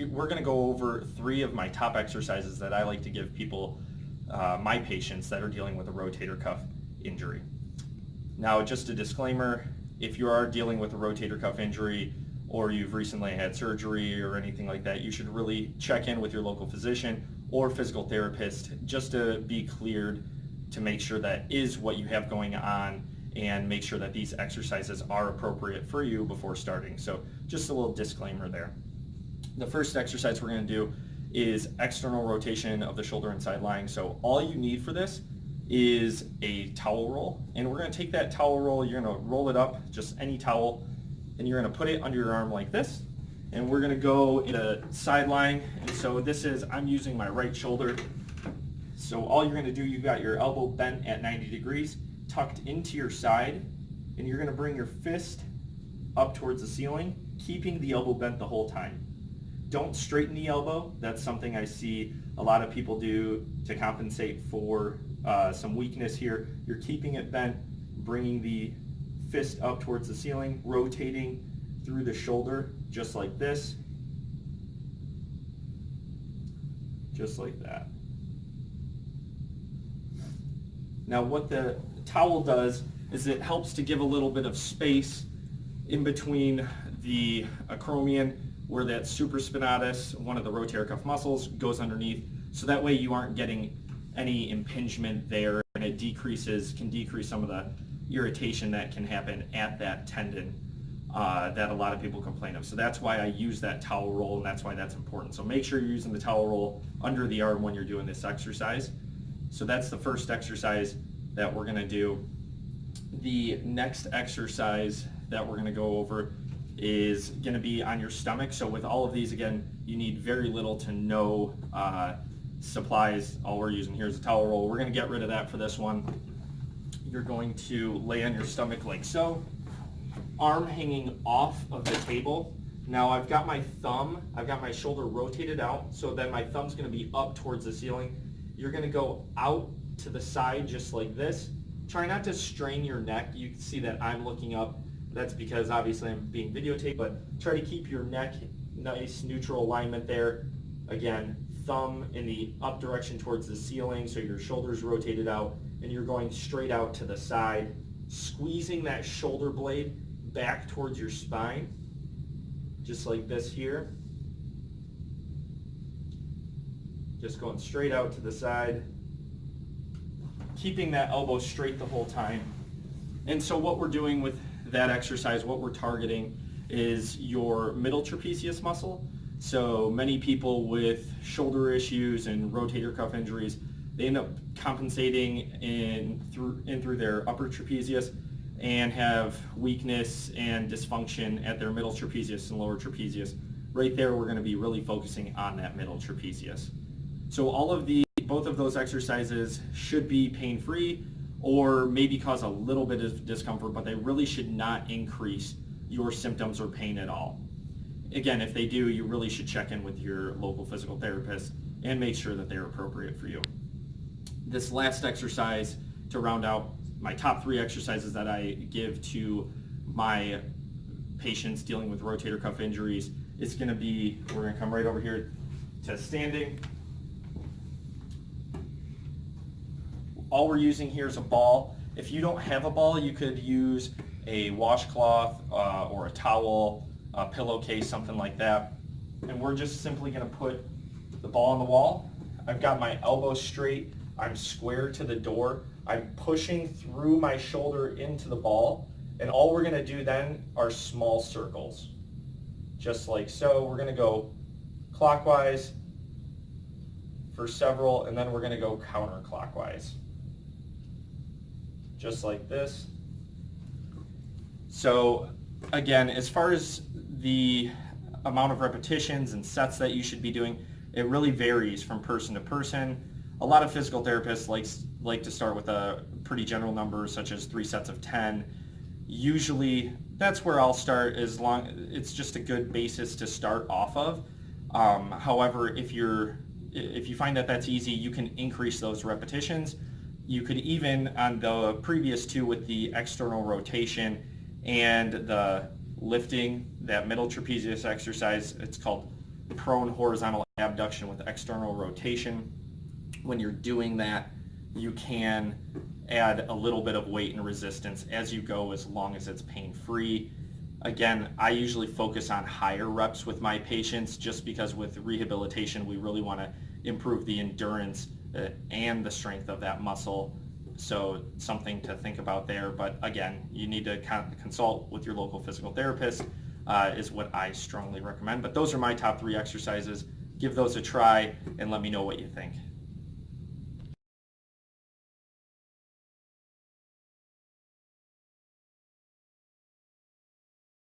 we're going to go over 3 of my top exercises that I like to give people, my patients that are dealing with a rotator cuff injury. Now, just a disclaimer, if you are dealing with a rotator cuff injury or you've recently had surgery or anything like that, you should really check in with your local physician or physical therapist just to be cleared to make sure that is what you have going on and make sure that these exercises are appropriate for you before starting. So just a little disclaimer there. The first exercise we're going to do is external rotation of the shoulder inside lying. So all you need for this is a towel roll, and we're going to take that towel roll, you're going to roll it up, just any towel, and you're going to put it under your arm like this, and we're going to go in a side lying. And so this is, I'm using my right shoulder. So all you're going to do, you've got your elbow bent at 90 degrees, tucked into your side, and you're going to bring your fist up towards the ceiling, keeping the elbow bent the whole time. Don't straighten the elbow. That's something I see a lot of people do to compensate for some weakness here. You're keeping it bent, bringing the fist up towards the ceiling, rotating through the shoulder just like this, just like that. Now what the towel does is it helps to give a little bit of space in between the acromion, where that supraspinatus, one of the rotator cuff muscles, goes underneath, so that way you aren't getting any impingement there, and it can decrease some of the irritation that can happen at that tendon that a lot of people complain of. So that's why I use that towel roll, and that's why that's important. So make sure you're using the towel roll under the arm when you're doing this exercise. So that's the first exercise that we're going to do. The next exercise that we're going to go over is going to be on your stomach. So with all of these, again, you need very little to no supplies. All we're using here is a towel roll. We're going to get rid of that for this one. You're going to lay on your stomach like so, arm hanging off of the table. Now I've got my shoulder rotated out, so then my thumb's going to be up towards the ceiling. You're going to go out to the side just like this. Try not to strain your neck. You can see that I'm looking up. That's because obviously I'm being videotaped, but try to keep your neck nice neutral alignment there. Again, thumb in the up direction towards the ceiling, so your shoulder's rotated out, and you're going straight out to the side, squeezing that shoulder blade back towards your spine, just like this here. Just going straight out to the side, keeping that elbow straight the whole time. And so what we're doing with that exercise, what we're targeting is your middle trapezius muscle. So many people with shoulder issues and rotator cuff injuries, they end up compensating in through their upper trapezius and have weakness and dysfunction at their middle trapezius and lower trapezius. Right there, we're going to be really focusing on that middle trapezius. So both of those exercises should be pain-free, or maybe cause a little bit of discomfort, but they really should not increase your symptoms or pain at all. Again, if they do, you really should check in with your local physical therapist and make sure that they're appropriate for you. This last exercise, to round out my top 3 exercises that I give to my patients dealing with rotator cuff injuries, it's going to be, we're going to come right over here to standing. All we're using here is a ball. If you don't have a ball, you could use a washcloth or a towel, a pillowcase, something like that. And we're just simply going to put the ball on the wall. I've got my elbow straight. I'm square to the door. I'm pushing through my shoulder into the ball. And all we're going to do then are small circles, just like so. We're going to go clockwise for several, and then we're going to go counterclockwise, just like this. So again, as far as the amount of repetitions and sets that you should be doing, it really varies from person to person. A lot of physical therapists like to start with a pretty general number, such as 3 sets of 10. Usually that's where I'll start, as long it's just a good basis to start off of. However, if you find that that's easy, you can increase those repetitions. You could even, on the previous 2 with the external rotation and the lifting, that middle trapezius exercise, it's called prone horizontal abduction with external rotation. When you're doing that, you can add a little bit of weight and resistance as you go, as long as it's pain-free. Again, I usually focus on higher reps with my patients, just because with rehabilitation, we really want to improve the endurance and the strength of that muscle. So something to think about there. But again, you need to consult with your local physical therapist, is what I strongly recommend. But those are my top 3 exercises. Give those a try and let me know what you think.